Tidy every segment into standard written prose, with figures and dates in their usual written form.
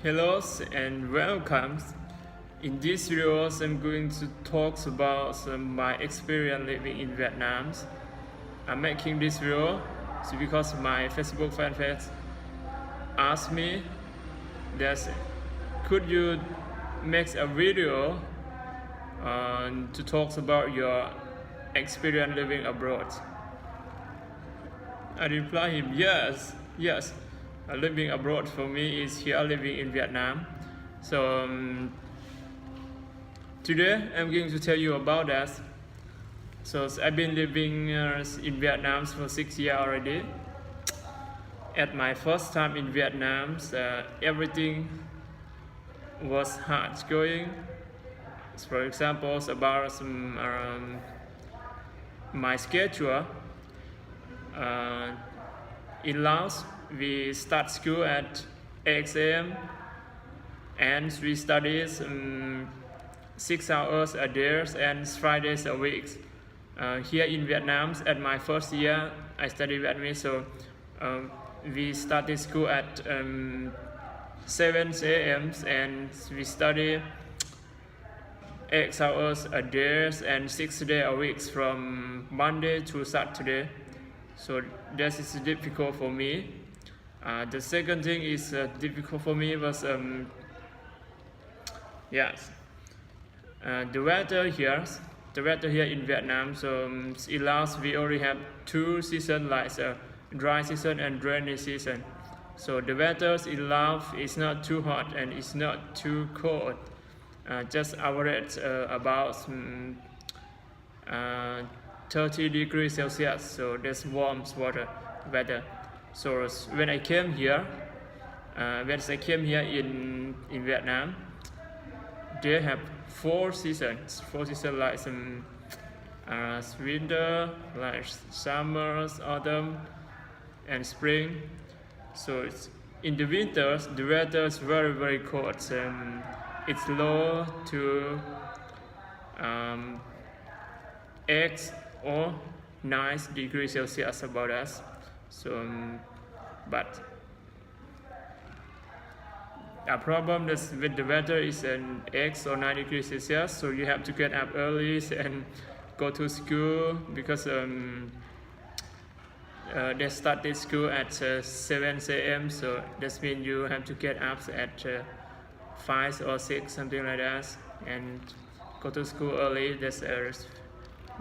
Hello and welcome. In this video, I'm going to talk about my experience living in Vietnam. I'm making this video because my Facebook fan page asked me that could you make a video to talk about your experience living abroad. I reply him, yes. Living abroad for me is here living in Vietnam. So today I'm going to tell you about that. So I've been living in Vietnam for 6 years already. At my first time in Vietnam, everything was hard going. For example, about my schedule. In Laos, we start school at 8 a.m. and we study 6 hours a day and 5 days a week. Here in Vietnam, at my first year, I studied Vietnamese, so we started school at 7 a.m. and we study 8 hours a day and 6 days a week from Monday to Saturday. So that is difficult for me. The second thing is difficult for me was the weather here. The weather here in Vietnam. So in Laos we only have 2 seasons, like dry season and rainy season. So the weather in Laos is not too hot and it's not too cold. Just average about 30 degrees Celsius, so that's warm weather. So when I came here, in Vietnam, they have 4 seasons. 4 seasons like winter, like summer, autumn, and spring. So in the winters, the weather is very, very cold. It's low to 8 or 9 degrees Celsius about us. So, but a problem is with the weather is 8 or 9 degrees Celsius, so you have to get up early and go to school because they started school at 7 a.m. So that means you have to get up at 5 or 6, something like that, and go to school early. That's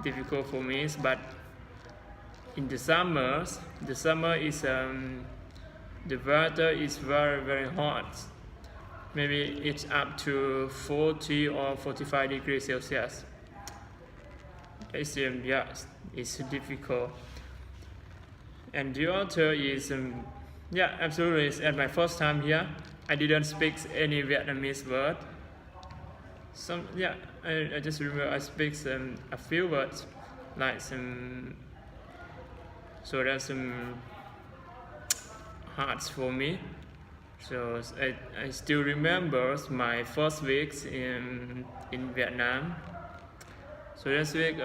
difficult for me. But in the summer is the weather is very, very hot. Maybe it's up to 40 or 45 degrees Celsius. It's difficult. And the other is absolutely. At my first time here, I didn't speak any Vietnamese word. I just remember I speak a few words, like so that's hard for me. So I still remember my first weeks in Vietnam. So this week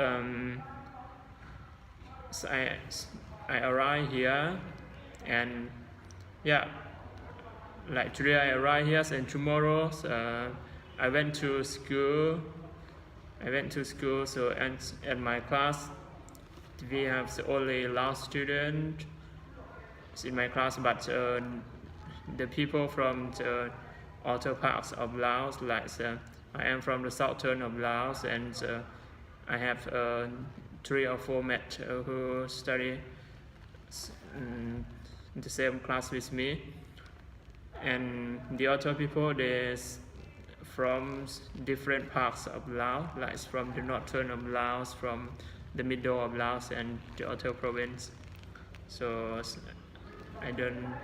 so I arrived here, and like today I arrived here, and tomorrow I went to school. So at my class we have only Laos students in my class, but the people from the other parts of Laos, like I am from the southern of Laos, and I have 3 or 4 mates who study in the same class with me, and the other people they from different parts of Laos, like from the northern of Laos, from the middle of Laos, and the other province. So I don't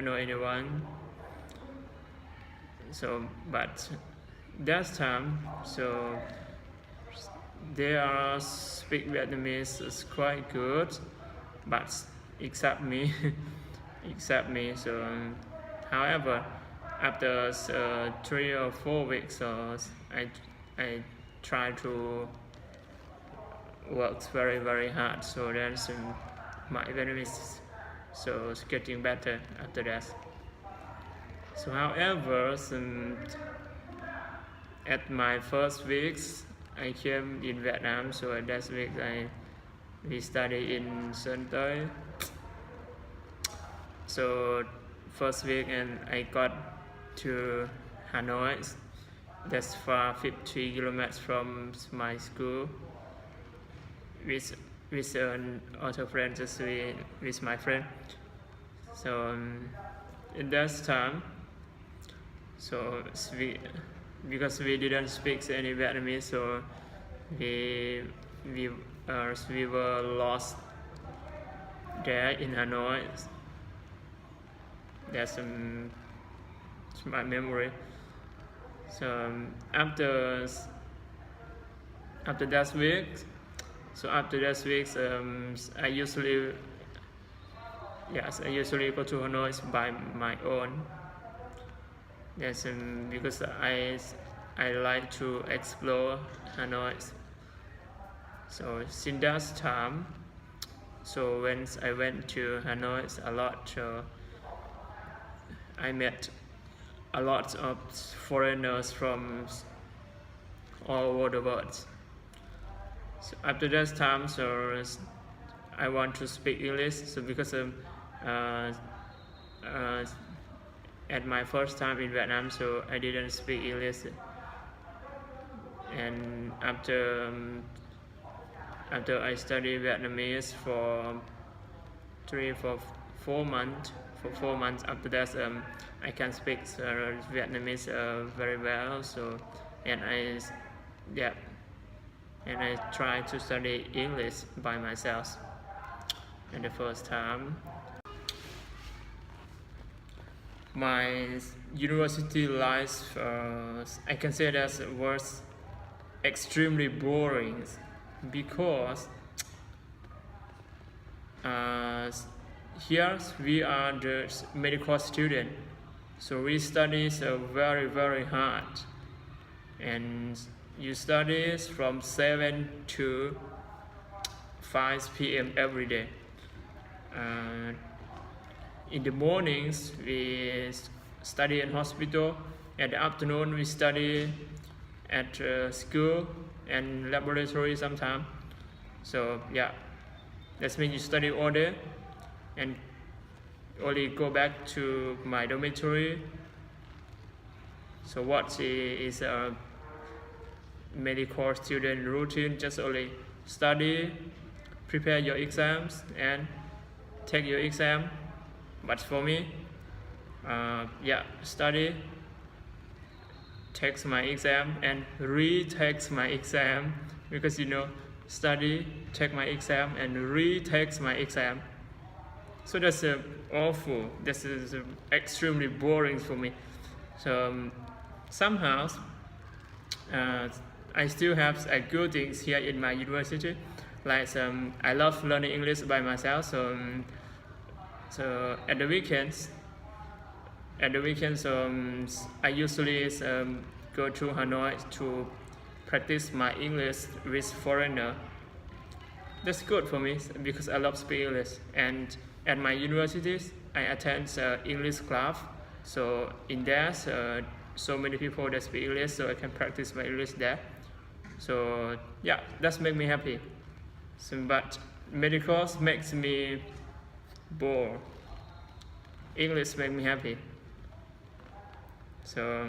know anyone. So but that time, so they are speak Vietnamese is quite good, but except me. So however, after 3 or 4 weeks, I try to work very, very hard. So that's my Vietnamese, so it's getting better after that. So however, at my first weeks, I came in Vietnam, so at that week we study in Sơn Tây. So first week and I got to Hanoi. That's far 50 kilometers from my school. With an other friend, just with my friend. So in that time, so because we didn't speak any Vietnamese, so we were lost there in Hanoi. That's my memory. So after that week, I usually go to Hanoi by my own. That's because I like to explore Hanoi. So since that time, so when I went to Hanoi a lot, I met a lot of foreigners from all over the world. So after that time, so I want to speak English. So because at my first time in Vietnam, so I didn't speak English. And after I studied Vietnamese for 4 months. For 4 months after that, I can speak Vietnamese very well. So and I tried to study English by myself. And the first time, my university life, I can say that was extremely boring because here we are the medical student, so we study very, very hard, and you study from 7 to 5 p.m. every day. In the mornings we study in hospital, at the afternoon we study at school and laboratory sometimes. So that means you study all day and only go back to my dormitory. So what is a medical student routine? Just only study, prepare your exams and take your exam. But for me, study, takes my exam and retakes my exam, because study, take my exam and retakes my exam. So that's awful. This is extremely boring for me. So somehow I still have good things here in my university. Like I love learning English by myself. So at the weekends, I usually go to Hanoi to practice my English with foreigner. That's good for me because I love speaking English. And at my universities, I attend English class. So in there, so many people that speak English, so I can practice my English there. So that's make me happy. But medical makes me bored. English makes me happy. So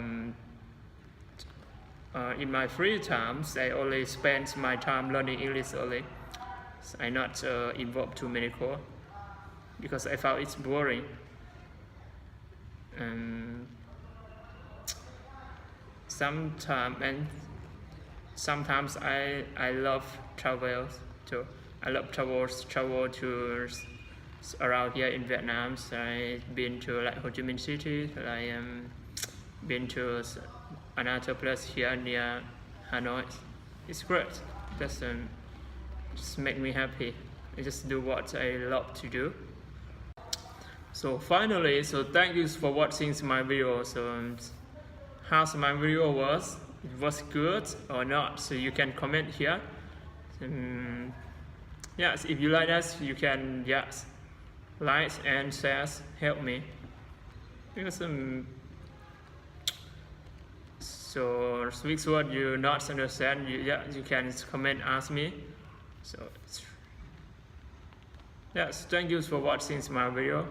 in my free times, I only spend my time learning English only. So I'm not involved to medical because I found it's boring. Sometimes I love travel too. I love travel to around here in Vietnam. So I've been to like Ho Chi Minh City. I been to another place here near Hanoi. It's great. Just make me happy. I just do what I love to do. So finally, thank you for watching my video. So how's my video was? It was good or not? So you can comment here. Yes, if you like that, you can like and share, help me. Because So speak word you not understand, you can comment, ask me. So yes, thank you for watching my video.